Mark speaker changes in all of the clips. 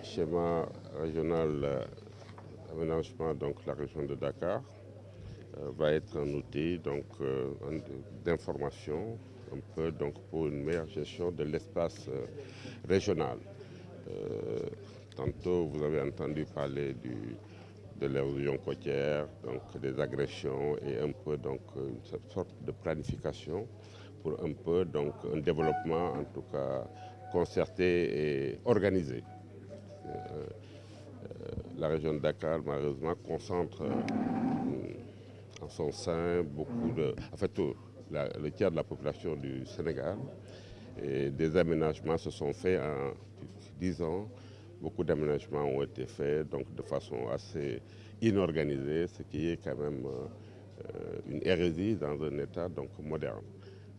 Speaker 1: schéma régional d'aménagement, donc la région de Dakar, va être un outil d'information un peu pour une meilleure gestion de l'espace régional. Euh, Tantôt, vous avez entendu parler de l'érosion côtière, donc des agressions et un peu une sorte de planification pour un peu un développement en tout cas concerté et organisé. La région de Dakar, malheureusement, concentre en son sein beaucoup de... En fait, le tiers de la population du Sénégal. Et des aménagements se sont faits en 10 ans. Beaucoup d'aménagements ont été faits de façon assez inorganisée, ce qui est quand même une hérésie dans un État moderne.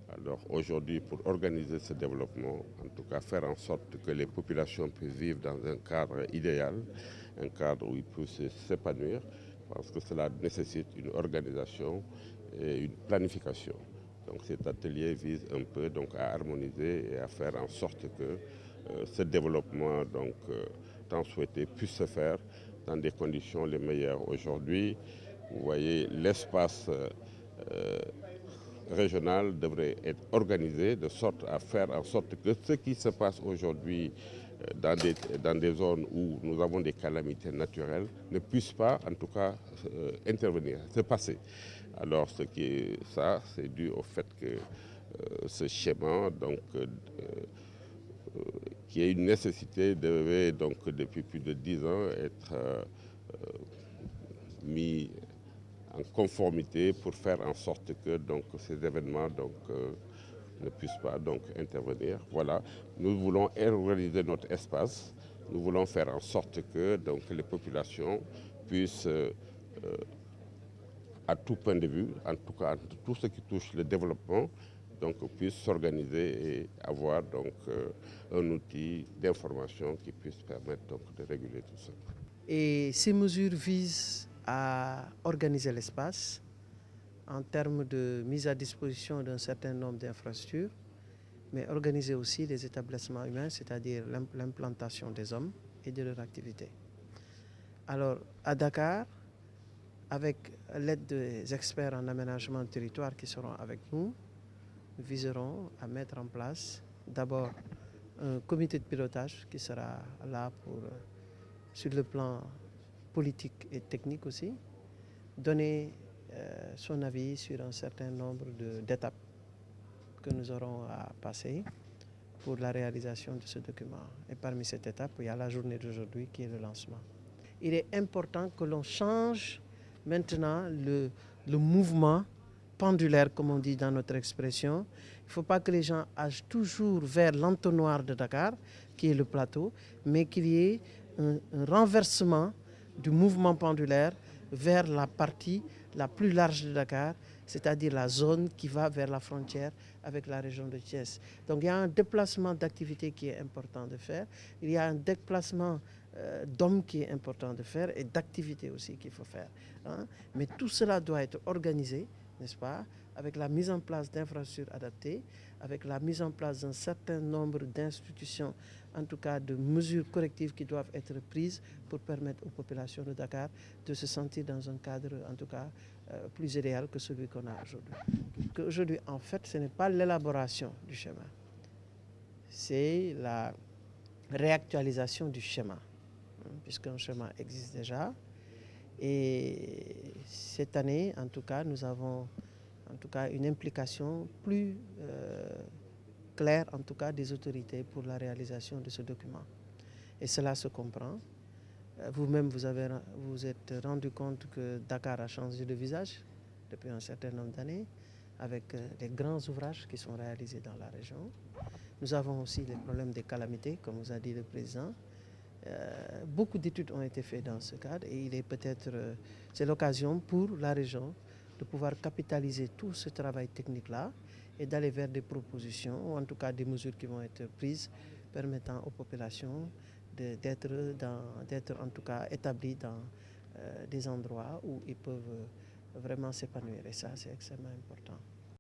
Speaker 1: Alors aujourd'hui, pour organiser ce développement, en tout cas faire en sorte que les populations puissent vivre dans un cadre idéal, un cadre où ils puissent s'épanouir, parce que cela nécessite une organisation et une planification. Donc cet atelier vise un peu à harmoniser et à faire en sorte que ce développement tant souhaité puisse se faire dans des conditions les meilleures. Aujourd'hui, vous voyez, l'espace régional devrait être organisé de sorte à faire en sorte que ce qui se passe aujourd'hui dans des zones où nous avons des calamités naturelles ne puisse pas en tout cas intervenir, se passer. Alors c'est dû au fait que ce schéma qui est une nécessité devait depuis plus de 10 ans être mis en conformité pour faire en sorte que ces événements ne puissent pas intervenir. Voilà, nous voulons organiser notre espace, nous voulons faire en sorte que les populations puissent, à tout point de vue, en tout cas tout ce qui touche le développement, puissent s'organiser et avoir un outil d'information qui puisse permettre de réguler tout ça.
Speaker 2: Et ces mesures visent à organiser l'espace en termes de mise à disposition d'un certain nombre d'infrastructures, mais organiser aussi les établissements humains, c'est-à-dire l'implantation des hommes et de leur activité. Alors, à Dakar, avec l'aide des experts en aménagement de territoire qui seront avec nous, nous viserons à mettre en place d'abord un comité de pilotage qui sera là sur le plan politique et technique aussi, donner son avis sur un certain nombre d'étapes que nous aurons à passer pour la réalisation de ce document. Et parmi cette étape, il y a la journée d'aujourd'hui qui est le lancement. Il est important que l'on change maintenant le mouvement pendulaire, comme on dit dans notre expression. Il ne faut pas que les gens agissent toujours vers l'entonnoir de Dakar, qui est le plateau, mais qu'il y ait un renversement du mouvement pendulaire vers la partie la plus large de Dakar, c'est-à-dire la zone qui va vers la frontière avec la région de Thiès. Donc il y a un déplacement d'activité qui est important de faire, il y a un déplacement d'hommes qui est important de faire et d'activités aussi qu'il faut faire. Mais tout cela doit être organisé, n'est-ce pas, avec la mise en place d'infrastructures adaptées, avec la mise en place d'un certain nombre d'institutions, en tout cas de mesures correctives qui doivent être prises pour permettre aux populations de Dakar de se sentir dans un cadre, en tout cas, plus idéal que celui qu'on a aujourd'hui. Aujourd'hui, en fait, ce n'est pas l'élaboration du schéma, c'est la réactualisation du schéma, puisqu'un schéma existe déjà. Et cette année, en tout cas, nous avons une implication plus claire, en tout cas, des autorités pour la réalisation de ce document. Et cela se comprend. Vous-même, vous êtes rendu compte que Dakar a changé de visage depuis un certain nombre d'années, avec les grands ouvrages qui sont réalisés dans la région. Nous avons aussi les problèmes des calamités, comme vous a dit le président. Beaucoup d'études ont été faites dans ce cadre et il est c'est l'occasion pour la région de pouvoir capitaliser tout ce travail technique-là et d'aller vers des propositions, ou en tout cas des mesures qui vont être prises permettant aux populations d'être en tout cas établies dans des endroits où ils peuvent vraiment s'épanouir. Et ça, c'est extrêmement important.